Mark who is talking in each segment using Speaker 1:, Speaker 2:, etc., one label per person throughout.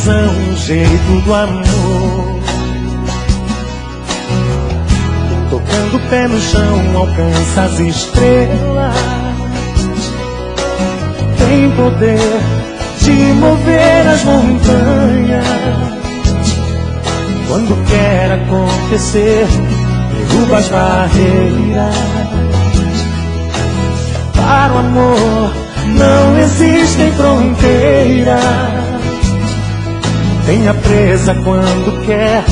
Speaker 1: visão, o jeito do amor. Tocando o pé no chão, alcança as estrelas. Tem poder de mover as montanhas. Quando quer acontecer, derruba as barreiras. Para o amor não existem fronteiras. Tenha presa quando quer,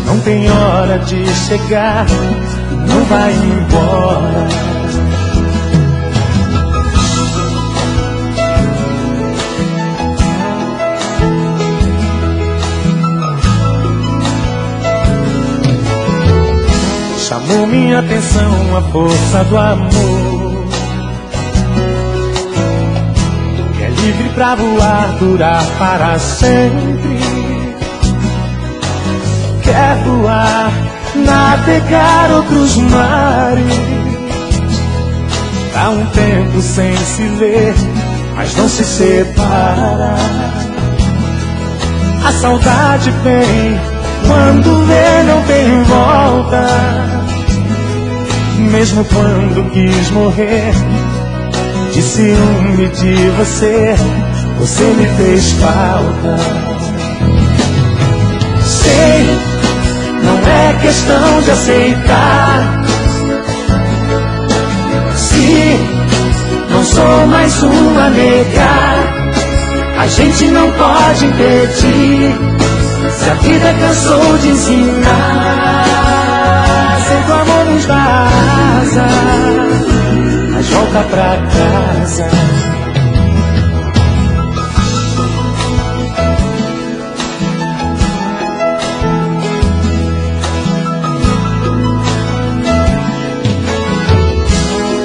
Speaker 1: não tem hora de chegar, não vai embora. Chamou minha atenção a força do amor, que é livre pra voar, durar para sempre. Quer voar, navegar outros mares. Há um tempo sem se ver, mas não se separa. A saudade vem, quando vê não tem volta. Mesmo quando quis morrer, de ciúme de você, você me fez falta. Sei, não é questão de aceitar. Se não sou mais um a negar, a gente não pode impedir. Se a vida cansou de ensinar, sei que o amor nos dá asa, mas volta pra casa.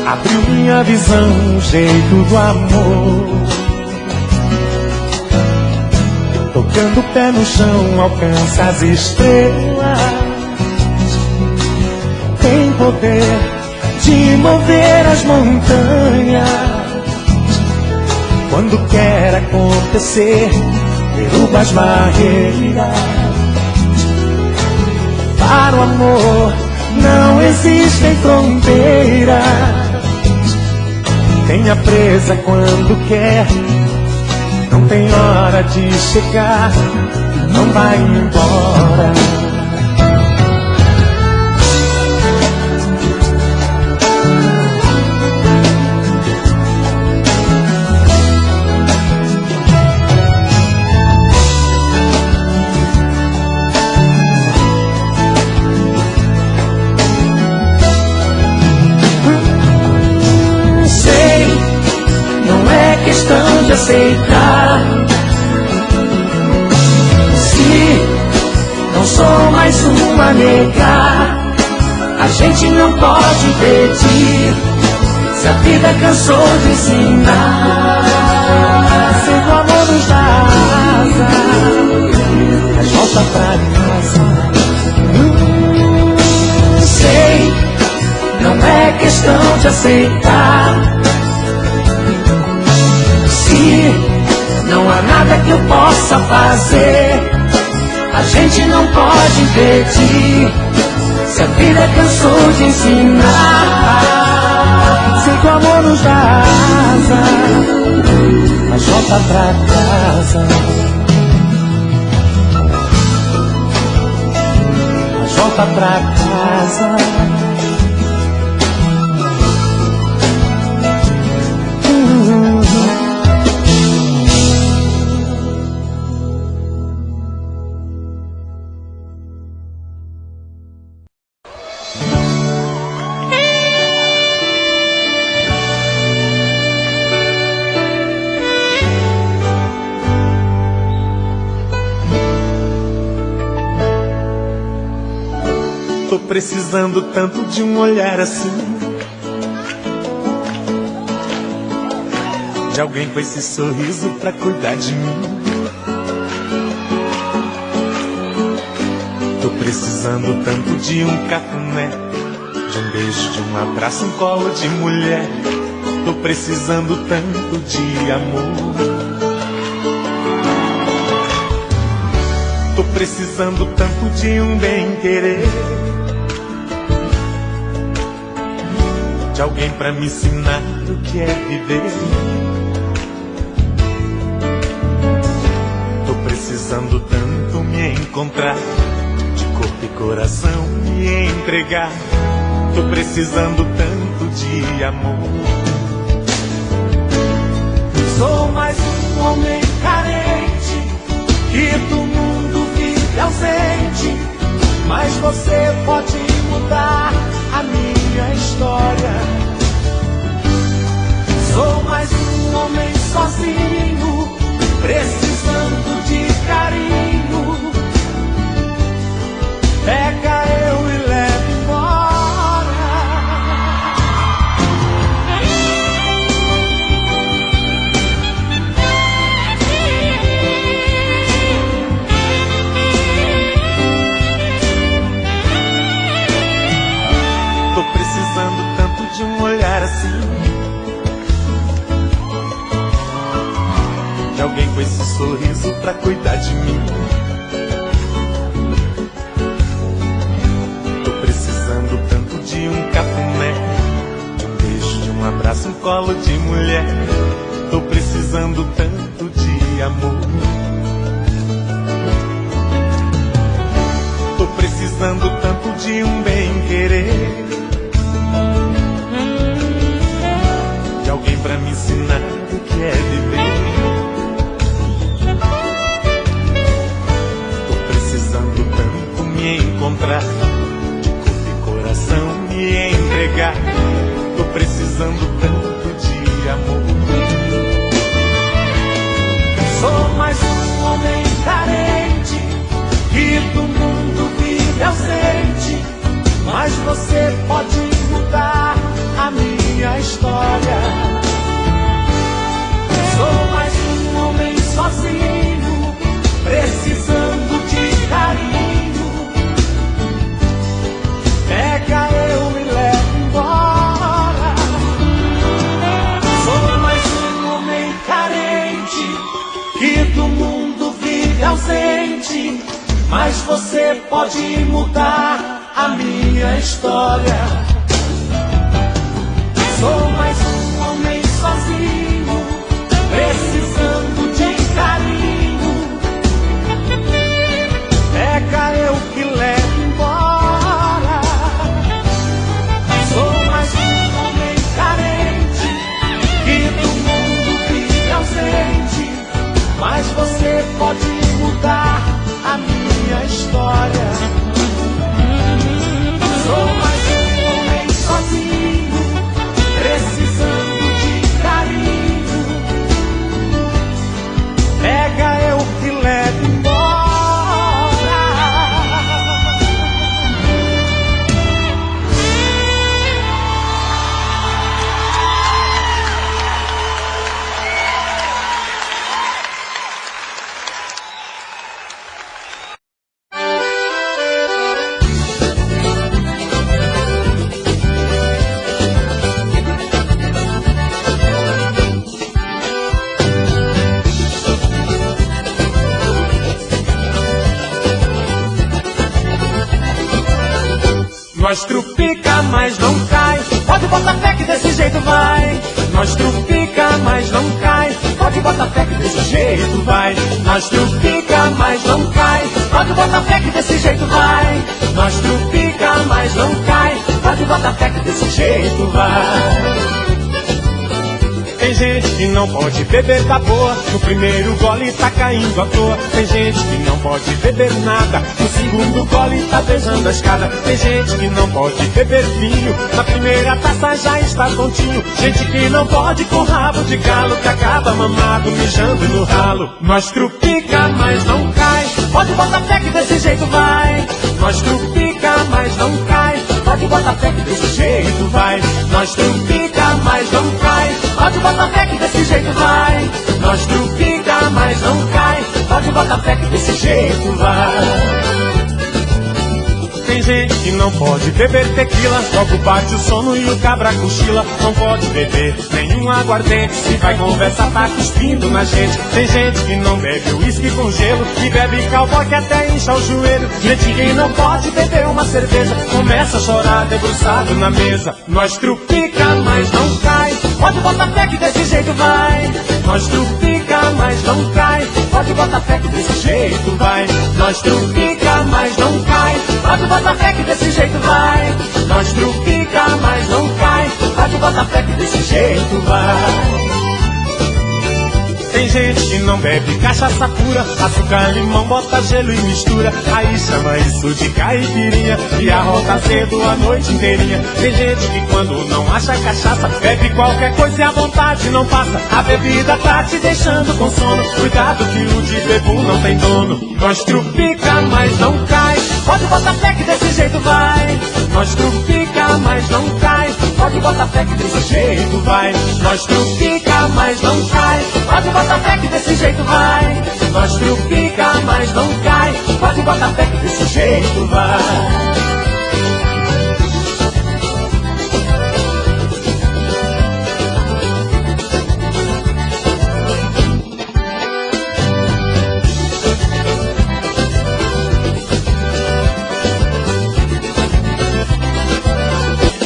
Speaker 1: Abriu minha visão, o jeito do amor. Tocando o pé no chão, alcança as estrelas. Tem poder de mover as montanhas. Quando quer acontecer, derruba as barreiras. Para o amor não existem fronteiras. Tenha presa quando quer, não tem hora de chegar, não vai embora. Questão de aceitar. Se não sou mais uma a negar, a gente não pode impedir. Se a vida cansou de ensinar, sei que o amor nos dá asa, mas volta pra casa. Sei, não é questão de aceitar. Não há nada que eu possa fazer, a gente não pode impedir. Se a vida cansou de ensinar, sei que o amor nos dá asa, mas volta pra casa. Mas volta pra casa. Tô precisando tanto de um olhar assim, de alguém com esse sorriso pra cuidar de mim. Tô precisando tanto de um cafuné, de um beijo, de um abraço, um colo de mulher. Tô precisando tanto de amor.
Speaker 2: precisando tanto de um bem-querer, de alguém pra me ensinar o que é viver. Tô precisando tanto me encontrar, de corpo e coração me entregar. Tô precisando tanto de amor. Sou mais um homem carente, que do mundo vive ausente, mas você pode mudar a minha história. Sou mais um homem sozinho, precisando de carinho. Pega eu e leva embora. Tô precisando tanto de um olhar assim, de alguém com esse sorriso pra cuidar de mim. Tô precisando tanto de um cafuné, de um beijo, de um abraço, um colo de mulher. Tô precisando tanto de amor. Tô precisando tanto de um bem-querer, de alguém pra me ensinar o que é viver. Tô precisando tanto me encontrar, de corpo e coração me entregar. Tô precisando tanto de amor. Sou mais um homem carente, que do mundo vive ausente, mas você pode mudar a minha história. Sou mais um homem sozinho, precisando de carinho. Pega eu e leva embora. Sou mais um homem carente, que do mundo vive ausente, mas você pode mudar a minha história. Sou mais um homem sozinho, precisando de carinho. Pega eu que levo embora. Sou mais um homem carente, que do mundo vive ausente, mas você pode mudar a minha história. Sou mais um homem sozinho, precisando de carinho. Pega eu que levo embora. Nós trupica, mas não cai. Pode botar fé que desse jeito vai. Nós trupica, mas não cai. Pode botar fé que desse jeito vai. Nós trupica, mas não cai. Pode botar fé que desse jeito vai. Nós trupica, mas não cai. Pode botar fé que desse jeito vai. Tem gente que não pode beber da boa, no primeiro gole tá caindo à toa. Tem gente que não pode beber nada, no segundo gole tá beijando a escada. Tem gente que não pode beber vinho, na primeira taça já está tontinho. Gente que não pode com rabo de galo, que acaba mamado, mijando no ralo. Nós trupica, mas não cai. Pode botar fé que desse jeito vai. Nós trupica, mas não cai. Pode botar fé que desse jeito vai. Nós trupica, mas não cai. Pode botar fé que desse jeito vai. Nós trupica, mas não cai. Pode botar fé que desse jeito vai. Tem Tem gente que não pode beber tequila, logo bate o sono e o cabra cochila. Não pode beber nenhum aguardente, se vai conversar tá cuspindo na gente. Tem gente que não bebe uísque com gelo e bebe cowboy que até incha o joelho. Gente que não pode beber uma cerveja, começa a chorar debruçado na mesa. Nós trupica, mas não cai, pode botar fé que desse jeito vai. Nós trupica, mas não cai, pode botar fé que desse jeito vai. Nós trupica, mas não cai, pode botar fé que desse jeito vai. Nós trupica, mas não cai, pode botar fé que desse jeito vai. Tem gente que não bebe cachaça pura, açúcar, limão, bota gelo e mistura. Aí chama isso de caipirinha e arrota cedo a noite inteirinha. Tem gente que quando não acha cachaça, bebe qualquer coisa e a vontade não passa. A bebida tá te deixando com sono, cuidado que o de bebo não tem dono. Nós trupica, mas não cai, pode botar fé que desse jeito vai. Nós trupica, mas não cai, pode botar fé que desse jeito vai. Nós trupica, mas não cai, pode botar fé que desse jeito vai. Nós trupica, mas não cai, pode botar fé que desse jeito vai.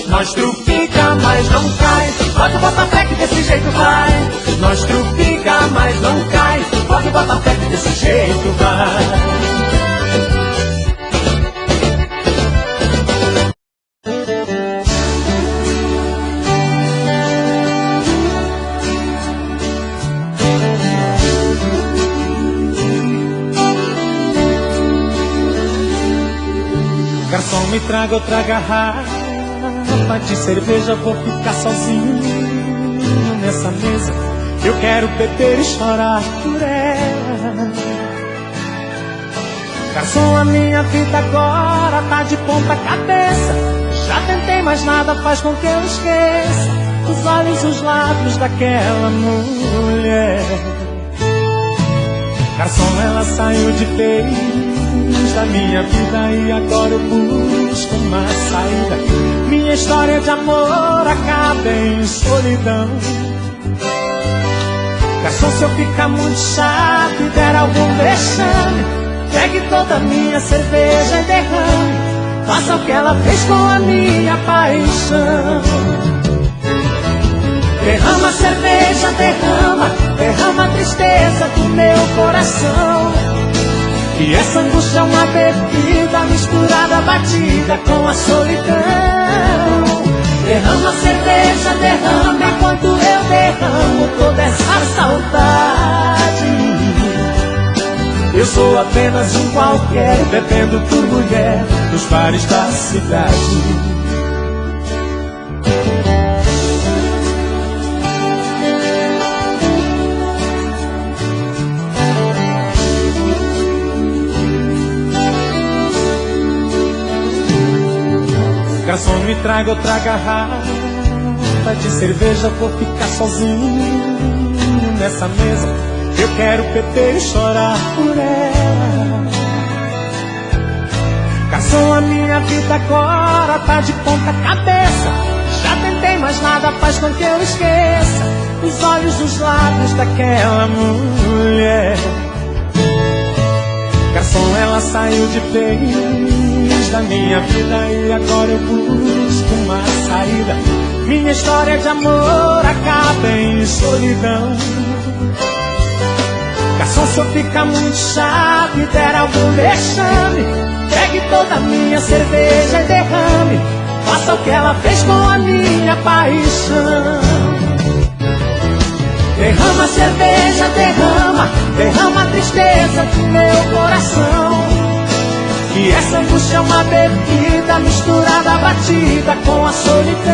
Speaker 2: Nós trupica, mas não cai, pode botar fé que desse jeito vai. Nós trupica, mas não cai, pode botar fé que desse jeito vai. Garçom, me traga outra garrafa de cerveja, vou ficar sozinho nessa mesa. Eu quero beber e chorar por ela. Garçom, a minha vida agora tá de ponta cabeça. Já tentei, mas nada faz com que eu esqueça os olhos e os lábios daquela mulher. Garçom, ela saiu de vez da minha vida e agora eu busco uma saída. Minha história de amor acaba em solidão. Garçom, se eu ficar muito chato e der algum vexame, pegue toda a minha cerveja e derrame. Faça o que ela fez com a minha paixão. Derrama a cerveja, derrama, derrama a tristeza do meu coração. E essa angústia é uma bebida misturada, batida com a solidão. Derrama a cerveja, derrama enquanto eu derramo toda essa saudade. Eu sou apenas um qualquer, bebendo por mulher nos bares da cidade. Garçom, me traga outra garrafa de cerveja, vou ficar sozinho nessa mesa. Eu quero beber e chorar por ela. Garçom, a minha vida agora tá de ponta cabeça. Já tentei, mas nada faz com que eu esqueça os olhos, os lábios daquela mulher. Garçom, ela saiu de vez da minha vida e agora eu busco uma saída. Minha história de amor acaba em solidão. Garçom, se eu ficar muito chato e der algum vexame, pegue toda a minha cerveja e derrame. Faça o que ela fez com a minha paixão. Derrama a cerveja, derrama, derrama a tristeza do meu coração. E essa angústia é uma bebida misturada, batida com a solidão.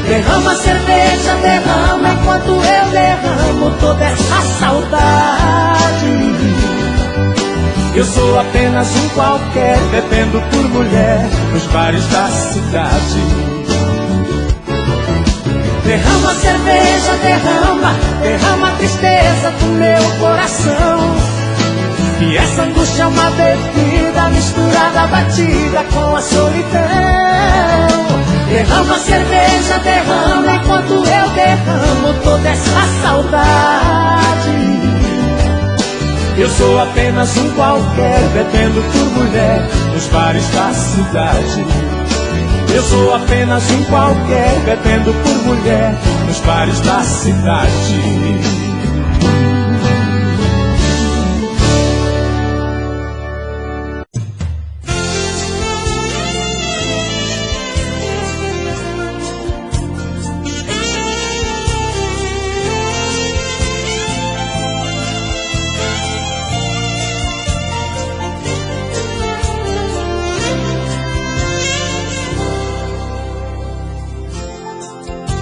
Speaker 2: Derrama a cerveja, derrama enquanto eu derramo toda essa saudade. Eu sou apenas um qualquer, bebendo por mulher nos bares da cidade. Derrama a cerveja, derrama, derrama a tristeza do meu coração. E E essa angústia é uma bebida misturada, batida com a solidão. Derrama a cerveja, derrama enquanto eu derramo toda essa saudade. Eu sou apenas um qualquer, bebendo por mulher nos bares da cidade. Eu sou apenas um qualquer, bebendo por mulher nos bares da cidade.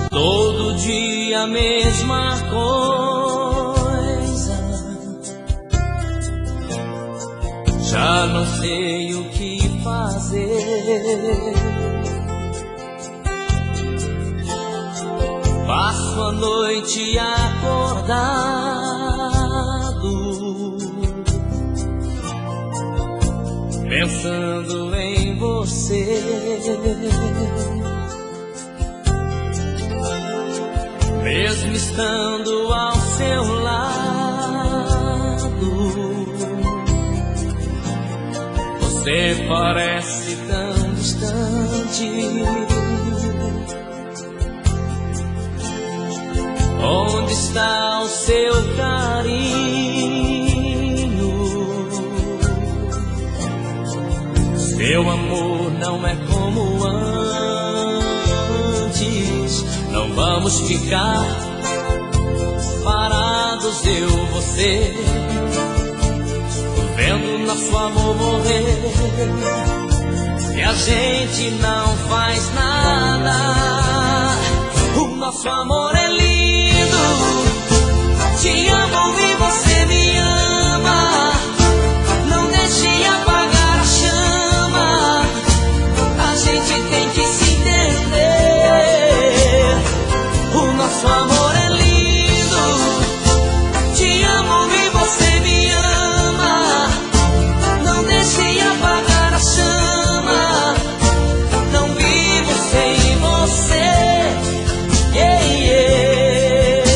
Speaker 3: Todo dia a mesma coisa, já não sei o que fazer. Passo a noite acordado, pensando em você. Mesmo estando ao seu lado, você parece tão distante. Onde está o seu carinho? Seu amor não é como antes. Não vamos ficar parados, eu, você, vendo nosso amor morrer. E a gente não faz nada. O nosso amor é lindo. Te amo e você me ama. Não deixe apagar a chama. A gente tem que se entender. O nosso amor é lindo. Te amo e você me ama. Não deixe apagar a chama. Não vivo sem você. Yeah, yeah.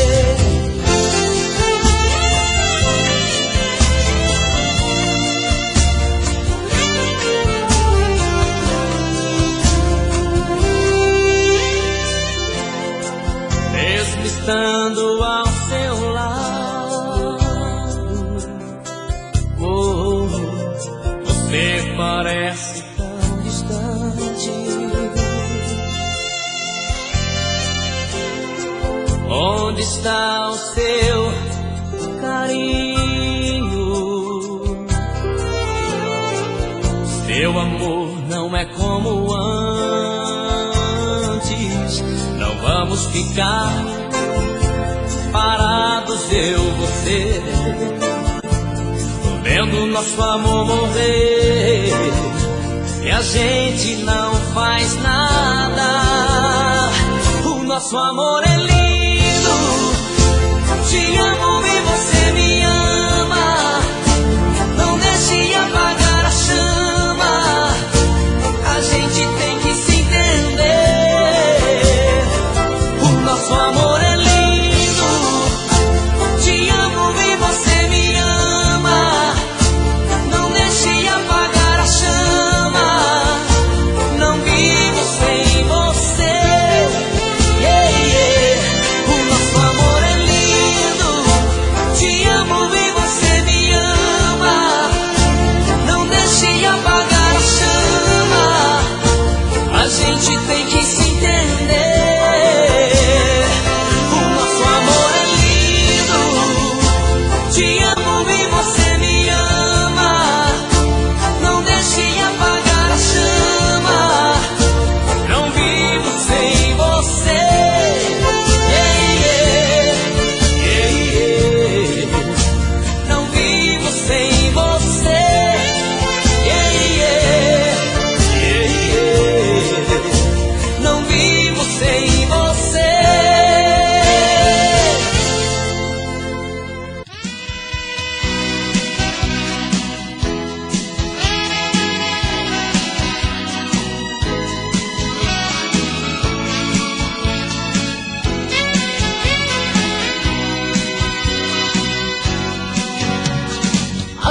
Speaker 3: Mesmo estando ao seu lado, oh, você parece tão distante. Onde está o seu carinho? Seu amor não é como antes. Não vamos ficar parados, eu, você, vendo nosso amor morrer. E a gente não faz nada. O nosso amor é lindo. Te amo e você me ama. Não deixe apagar a chama. A gente tem que se entender. O nosso amor é lindo. Te amo e você me ama. Não deixe apagar a chama. Não vivo sem você. Yeah, yeah. O nosso amor é lindo.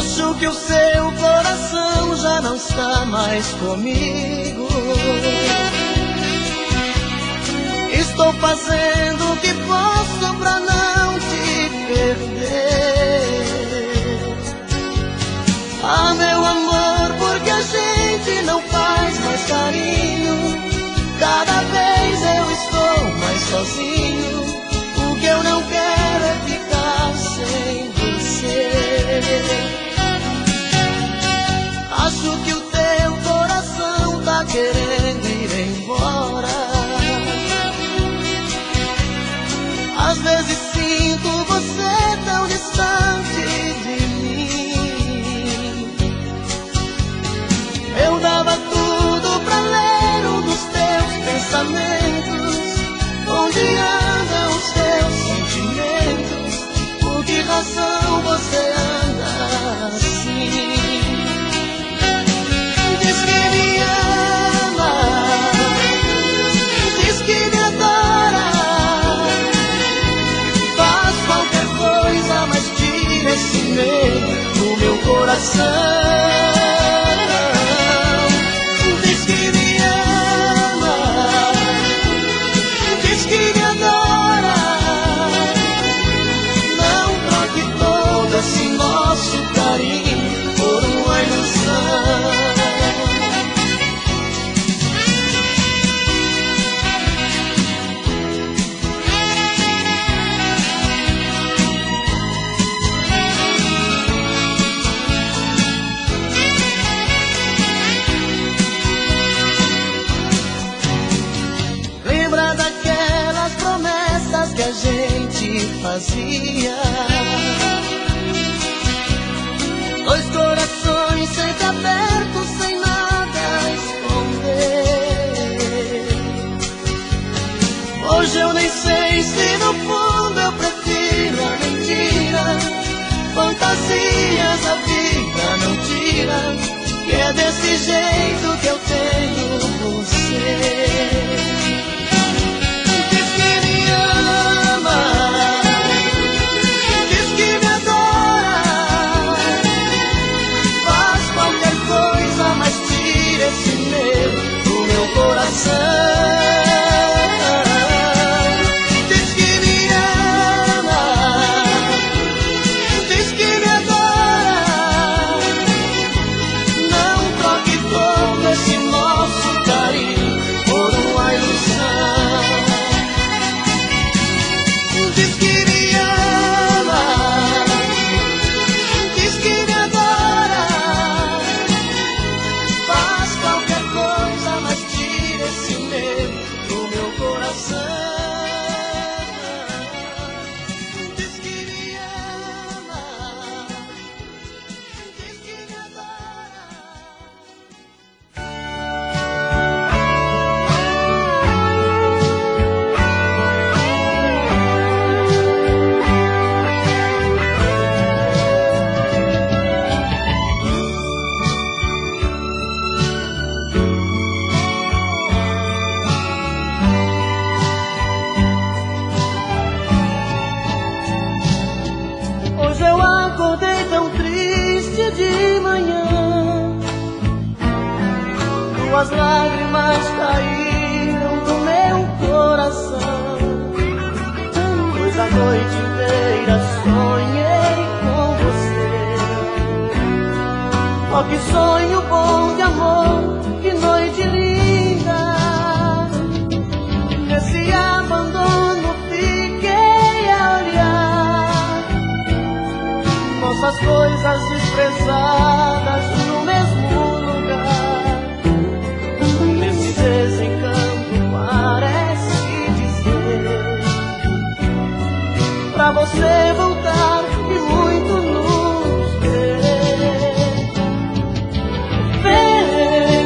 Speaker 3: Acho que o seu coração já não está mais comigo. Estou fazendo o que posso pra não te perder. Ah, meu amor, porque a gente não faz mais carinho. Cada vez eu estou mais sozinho. O que eu não quero é ficar sem você. Acho que o teu coração tá querendo ir embora. Às vezes sinto você tão distante de mim. Eu dava tudo pra ler um dos teus pensamentos. Onde andam os teus sentimentos? Por que razão você anda assim? Diz que me ama, diz que me adora. Faz qualquer coisa, mas tira esse medo do meu coração. Diz que me ama, diz que me adora. Não troque todo esse nosso carinho por uma ilusão. Lembra daquelas promessas que a gente fazia? Dois corações sempre abertos, sem nada a esconder. Hoje eu nem sei se no fundo eu prefiro a mentira. Fantasias a vida não tira, que é desse jeito que eu tenho você. Diz que me ama, diz que me adora. Faz qualquer coisa, mas tira esse medo do meu coração. Diz que me ama, diz que me adora. Não troque todo esse nosso carinho por uma ilusão. Diz que me ama, diz que me adora. Faz qualquer coisa, mas tira esse medo do meu coração. Diz que me ama, diz que me adora. Hoje eu acordei tão triste de manhã. Tuas lágrimas caíram no meu coração. Pois a noite inteira sonhei com você. Oh, que sonho bom de amor, que noite linda. Nesse abandono fiquei a olhar nossas coisas desprezadas no mesmo lugar. Nesse desencanto parece dizer pra você voltar e muito nos querer. Vem,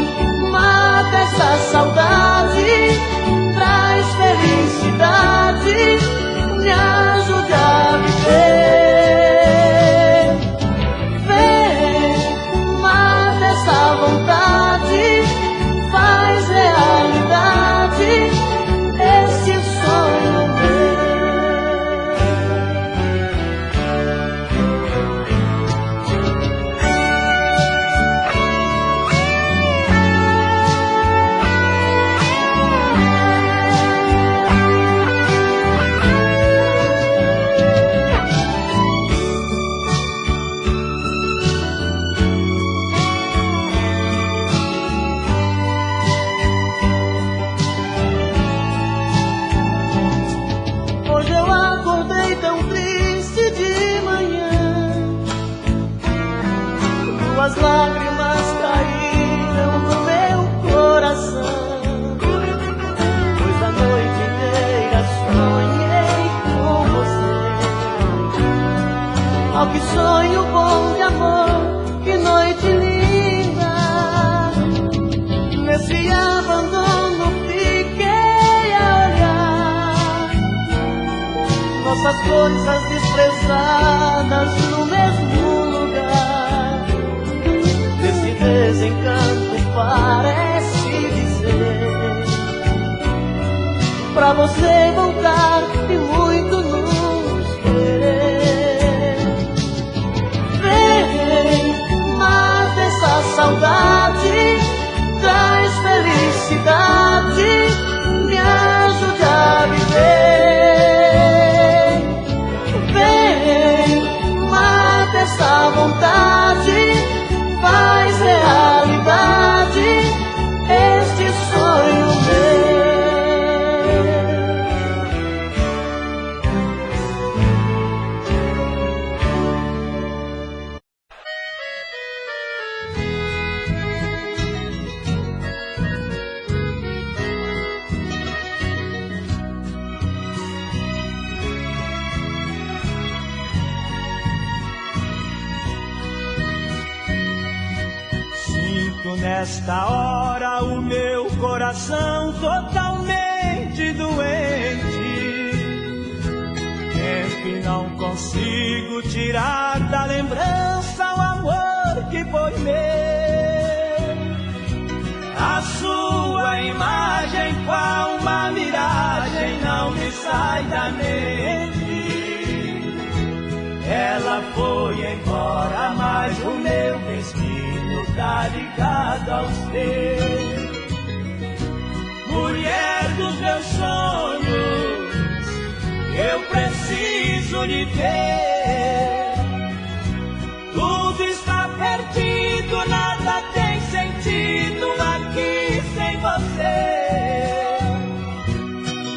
Speaker 3: Tuas lágrimas caíram no meu coração, pois a noite inteira sonhei com você. Oh, que sonho bom de amor, que noite linda. Nesse abandono fiquei a olhar nossas coisas desprezadas no mesmo lugar. Desse desencanto parece dizer pra você voltar e muito nos querer. Vem, mata essa saudade, traz felicidade, me ajude a viver. Vem, mata essa vontade, faz realidade este sonho meu.
Speaker 2: Nesta hora o meu coração totalmente doente, que não consigo tirar da lembrança o amor que foi meu. A sua imagem qual uma miragem não me sai da mente. Ela foi embora, mas o meu destino tá ligado aos teus. Mulher dos meus sonhos, eu preciso de ter. Tudo está perdido, nada tem sentido aqui sem você.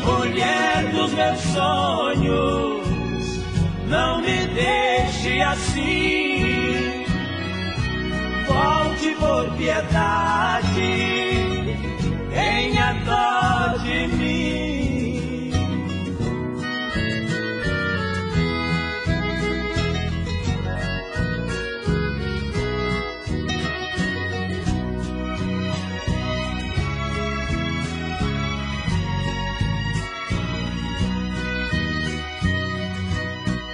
Speaker 2: Mulher dos meus sonhos, não me deixe assim. Volte por piedade, tenha dó de mim.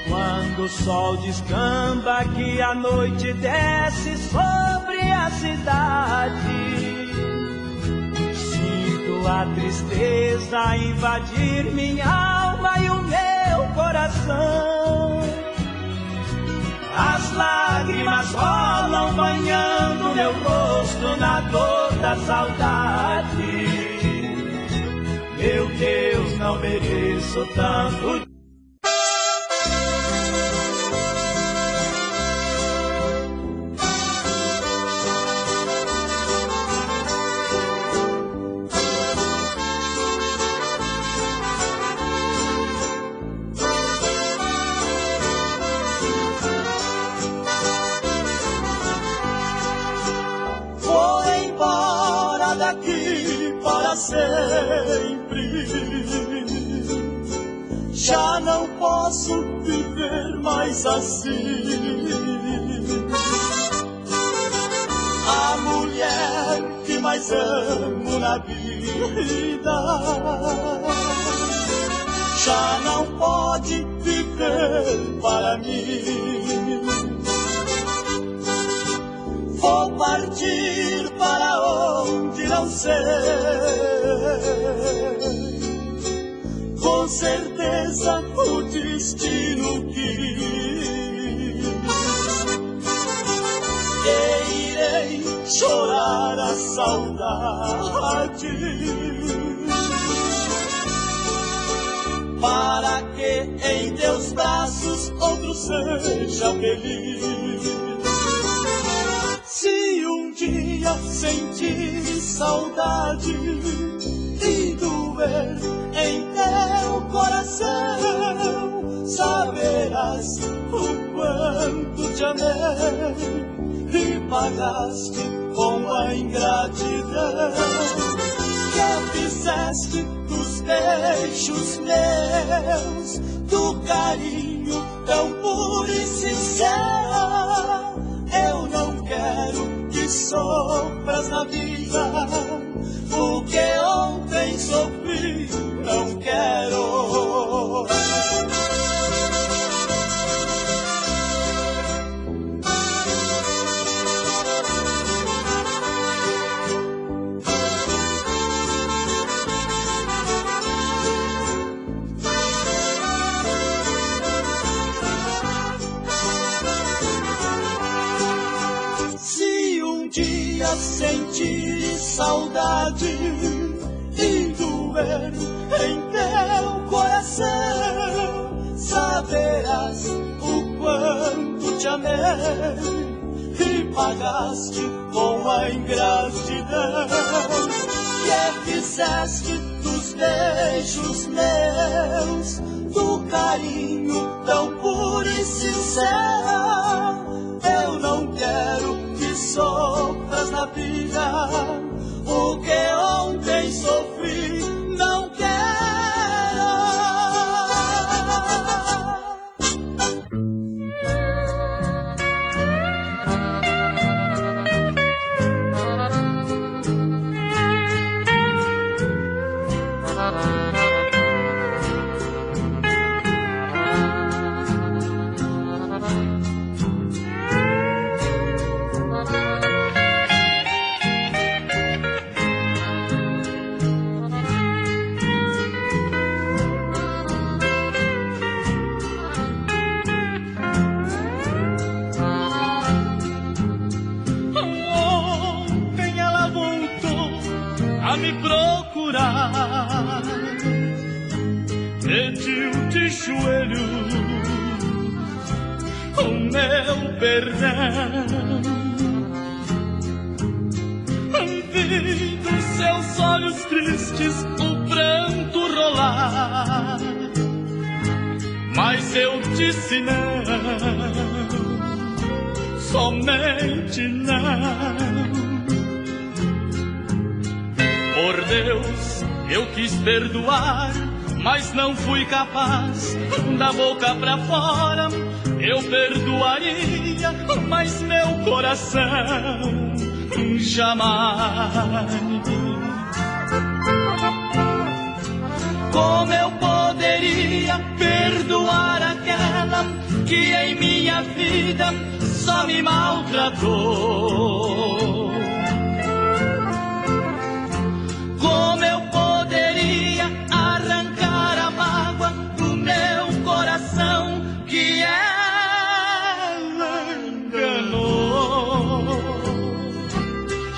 Speaker 2: Quando o sol descamba, que a noite desce sobre a cidade, sinto a tristeza invadir minha alma e o meu coração. As lágrimas rolam banhando meu rosto na dor da saudade. Meu Deus, não mereço tanto.
Speaker 3: Sempre, já não posso viver mais assim. A mulher que mais amo na vida já não pode viver para mim. Vou partir para onde não sei, com certeza o destino quis. E irei chorar a saudade, para que em teus braços outro seja feliz. Se um dia sentir saudade e doer em teu coração, saberás o quanto te amei e pagaste com a ingratidão que fizeste dos beijos meus, do carinho tão puro e sincero. Eu não quero que sofras na vida o que ontem sofri, não quero. Sentir saudade e doer em teu coração, saberás o quanto te amei e pagaste com a ingratidão que fizeste dos beijos meus, do carinho tão puro e sincero. Eu não quero que sofras na vida o que ontem sofri, não quero.
Speaker 4: Pediu de joelho o meu perdão. Vi dos seus olhos tristes o pranto rolar, mas eu disse não, somente não. Por Deus, eu quis perdoar, mas não fui capaz. Da boca pra fora eu perdoaria, mas meu coração jamais. Como eu poderia perdoar aquela que em minha vida só me maltratou? Como eu poderia arrancar a mágoa do meu coração que ela enganou?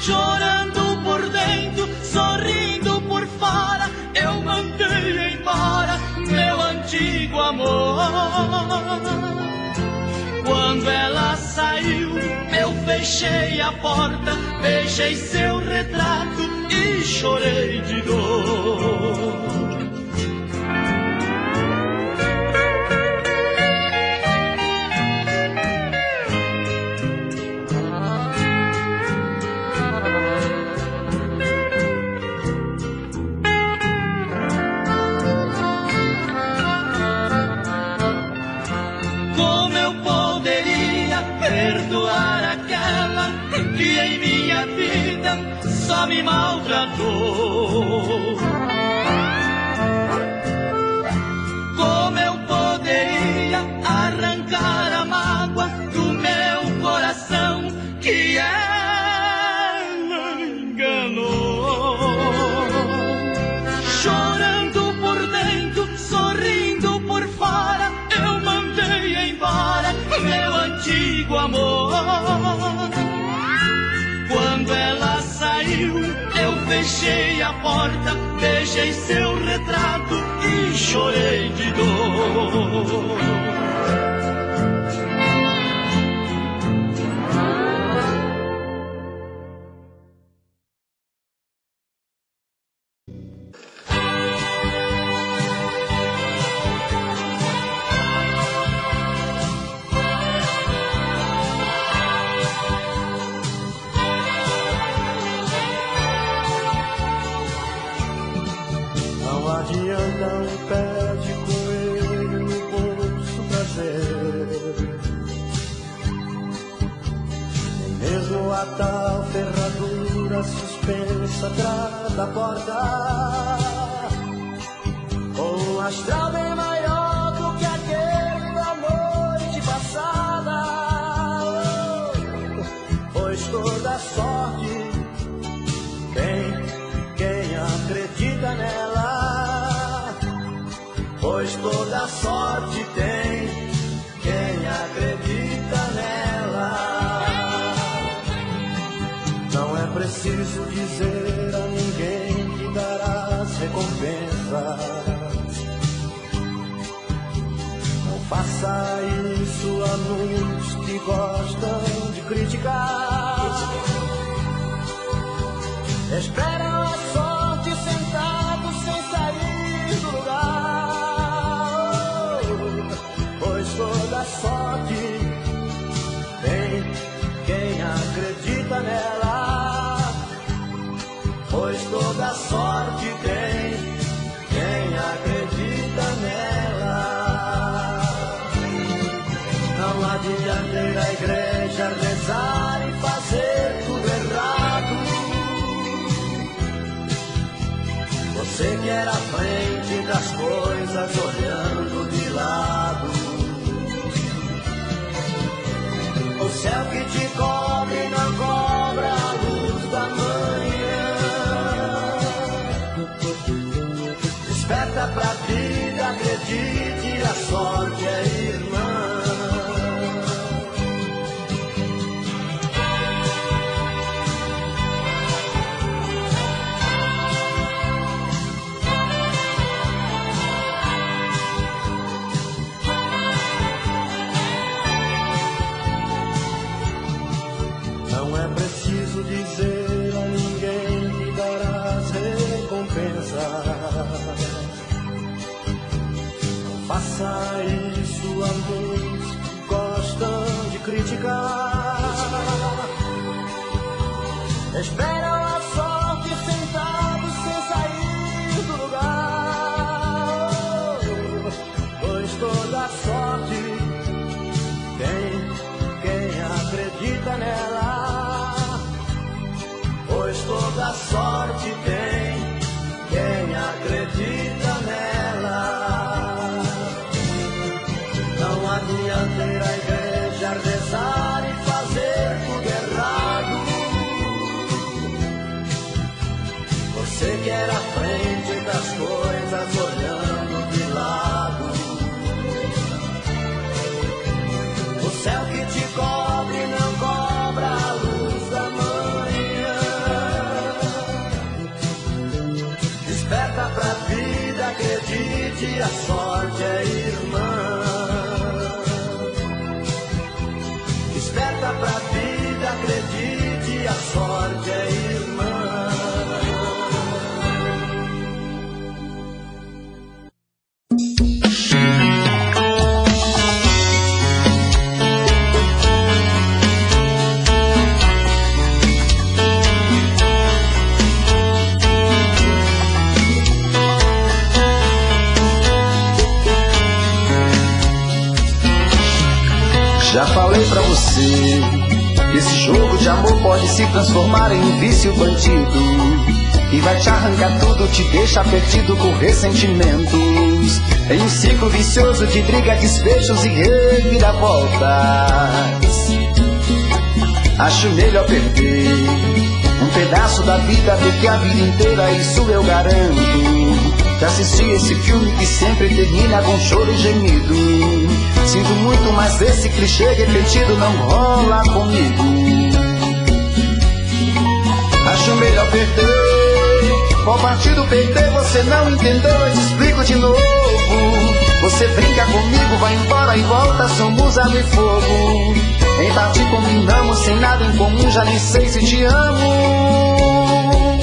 Speaker 4: Chorando por dentro, sorrindo por fora, eu mandei embora meu antigo amor. Quando ela saiu, eu fechei a porta, beijei seu retrato e chorei de dor. Como eu poderia perdoar aquela que em minha vida só me maltratou? Como eu poderia arrancar a mágoa do meu coração que ela enganou? Chorando por dentro, sorrindo por fora, eu mandei embora meu antigo amor. Quando ela saiu, eu fechei a porta, beijei seu retrato e chorei de dor.
Speaker 3: Ou a tal ferradura suspensa atrás da porta, ou um astral bem maior do que aquele da noite passada. Pois toda sorte tem quem acredita nela, pois toda sorte tem quem acredita nela. Não é preciso dizer a ninguém que darás recompensas. Não faça isso a uns que gostam de criticar. Esperam a sorte sentados sem sair do lugar. Pois toda sorte tem quem acredita nela, pois toda sorte tem quem acredita nela. Não adianta ir à igreja rezar e fazer tudo errado. Você quer a frente das coisas olhando de lado. O céu que te cobre não cobra a luz da manhã. Desperta pra vida, acredite, a sorte é irmã. Não é preciso dizer a ninguém que darás recompensa. Não faça isso a uns que gostam de criticar. Esperam a sorte sentados sem sair do lugar. Pois toda sorte tem quem acredita nela, pois toda sorte tem quem acredita nela. Não adianta ir à igreja rezar e fazer tudo errado. Você quer a frente das coisas olhando de lado. O céu que te cobre não cobra a luz da manhã. Desperta pra vida, acredite, a sorte é irmã. Desperta pra vida, acredite, a sorte é irmã.
Speaker 5: Já falei pra você que esse jogo de amor pode se transformar em um vício bandido e vai te arrancar tudo, te deixa perdido com ressentimentos, em um ciclo vicioso de briga, despejos e reviravoltas. Acho melhor perder um pedaço da vida do que a vida inteira, isso eu garanto. Já assisti esse filme que sempre termina com choro e gemido. Sinto muito, mas esse clichê repetido não rola comigo. Acho melhor perder. Qual partido perder você não entendeu? Eu te explico de novo. Você brinca comigo, vai embora e volta, somos água e fogo. Em parte combinamos, sem nada em comum, já nem sei se te amo.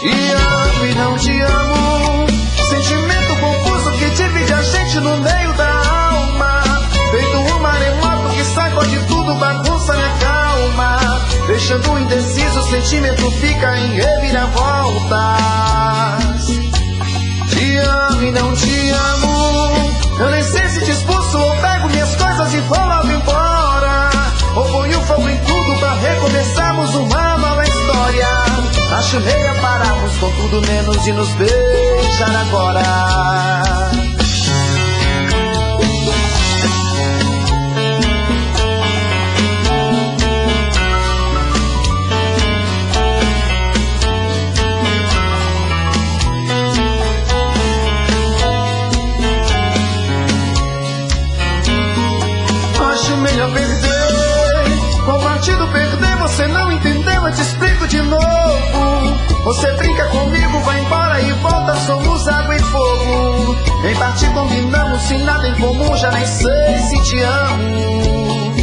Speaker 5: Te amo e não te amo. Sentimento confuso que divide a gente no meio da alma. Feito um maremoto que sacode tudo, bagunça minha calma. Deixando indeciso, o sentimento fica em reviravoltas. Te amo e não te amo. Eu nem sei se te expulso ou pego minhas coisas e vou logo embora, ou ponho fogo em tudo pra recomeçar. começamos uma nova história. Acho meia pararmos com tudo menos de nos beijar agora. Acho melhor perder. Qual partido perder? Você não entendeu, eu te explico de novo. Você brinca comigo, vai embora e volta, somos água e fogo. Em partir combinamos, sem nada em comum, já nem sei se te amo.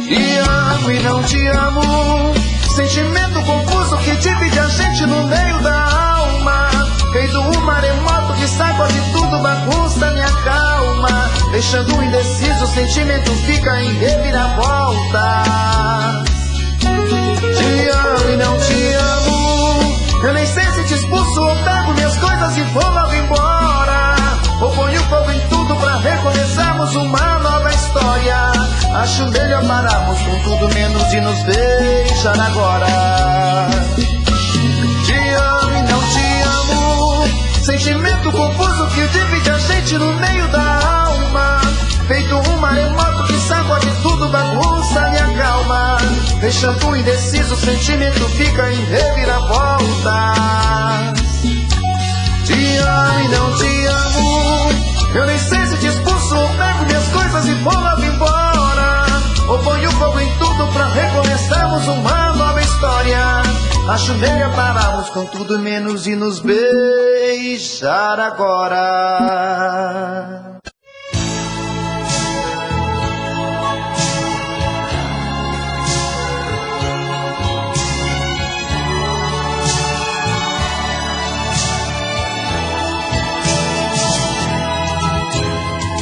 Speaker 5: Te amo e não te amo. Sentimento confuso que divide a gente no meio da alma. Feito um maremoto que sacode tudo, bagunça minha calma. Deixando indeciso, o sentimento fica em reviravolta. Te amo e não te amo. Eu nem sei se te expulso ou pego minhas coisas e vou logo embora. Ou ponho fogo em tudo pra recomeçarmos uma nova história. Acho melhor pararmos com tudo menos de nos beijar agora. Te amo e não te amo. Sentimento confuso que divide a gente no meio da alma. Feito um maremoto que sacode tudo, bagunça minha calma. Deixando indeciso, o sentimento fica em reviravoltas. Te amo e não te amo. Eu nem sei se te expulso ou pego minhas coisas e vou logo embora. Ou ponho fogo em tudo pra recomeçarmos uma nova história. Acho melhor pararmos com tudo menos de nos beijar agora.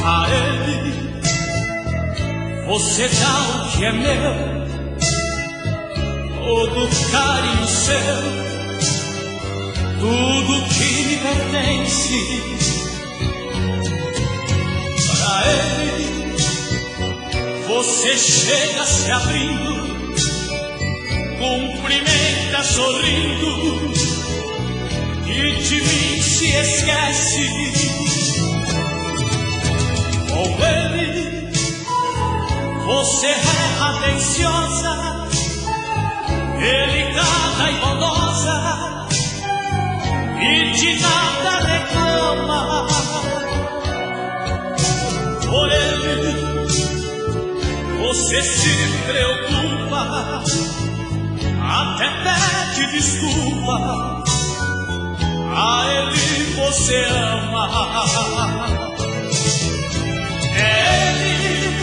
Speaker 4: A ele você dá o que é meu, todo carinho seu, tudo que me pertence. Pra ele você chega se abrindo, cumprimenta sorrindo e de mim se esquece. Com ele você é atenciosa, delicada e bondosa, e de nada reclama. Por ele você se preocupa, até pede desculpa. A ele você ama. É ele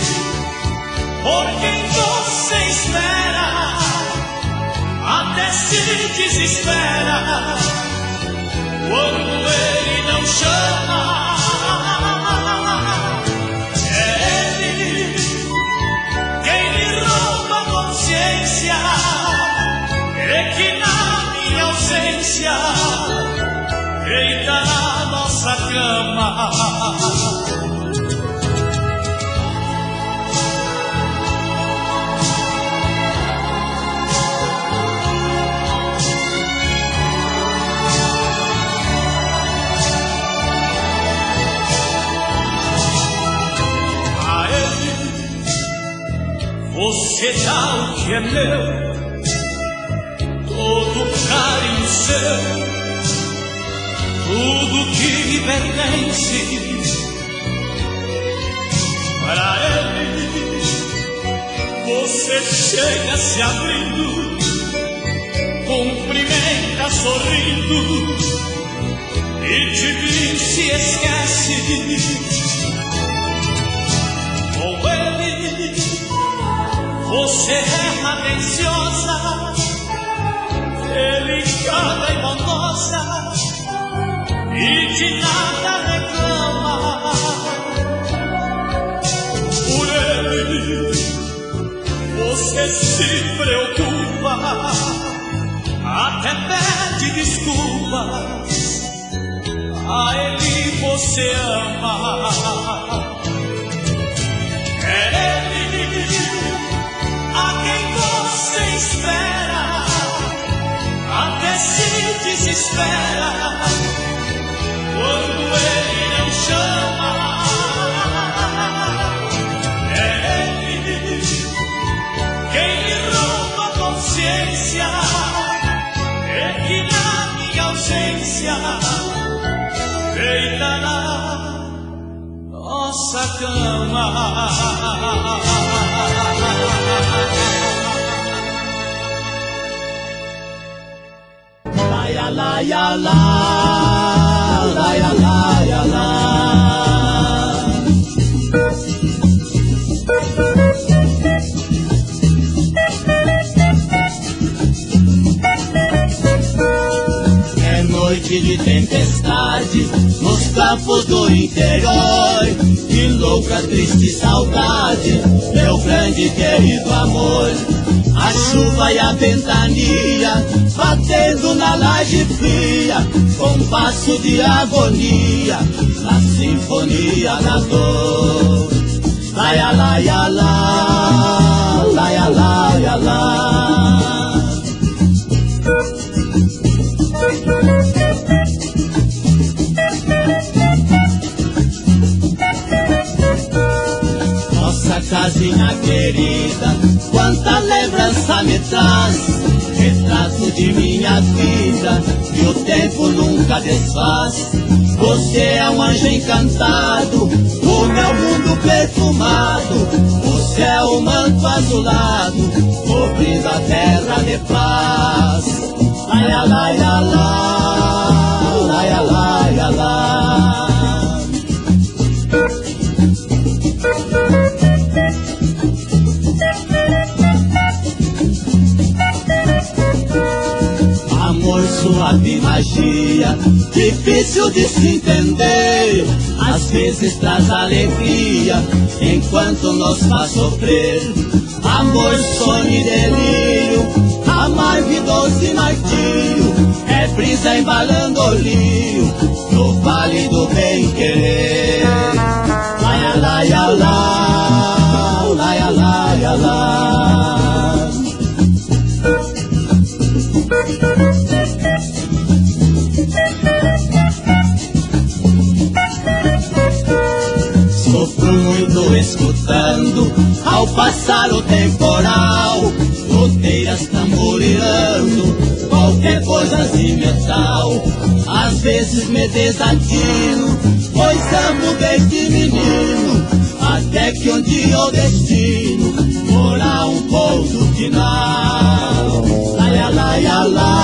Speaker 4: por quem você espera, até se desespera quando ele não chama. É ele quem me rouba a consciência, e que na minha ausência deita na nossa cama. Você dá o que é meu, todo carinho seu, tudo que me pertence. Para ele você chega se abrindo, cumprimenta sorrindo e de mim se esquece. Com ele você é atenciosa, delicada e bondosa, e de nada reclama. Por ele você se preocupa, até pede desculpas. A ele você ama. É ele a quem você espera, paciência, é que na minha ausência deitará nossa cama. Laia, laia, lá, laia, laia, lá. É noite de tempestade nos campos do interior. Que louca, triste saudade, meu grande querido amor. A chuva e a ventania batendo na laje fria, compasso de agonia na sinfonia da dor. Laia, laia, lá, laia, laia, lá. Nossa casinha querida, quanta lembrança me traz, retrato de minha vida que o tempo nunca desfaz. Você é um anjo encantado, o meu mundo perfumado, o céu um manto azulado, cobrindo a terra de paz. Laia, laia, lá, laia, laia, lá. Amor, suave magia, difícil de se entender. Às vezes traz alegria, enquanto nos faz sofrer. Amor, sonho e delírio, amargo e doce martírio. É brisa embalando o lírio, no vale do bem-querer. Laia, laia, lá, laia, laia, lá. Sofro muito escutando, ao passar o temporal, goteiras tamborilando, qualquer coisa de metal. Às vezes me desatino, pois amo desde menino, até que um dia o destino morar um pouso final. Laia, laia, lá.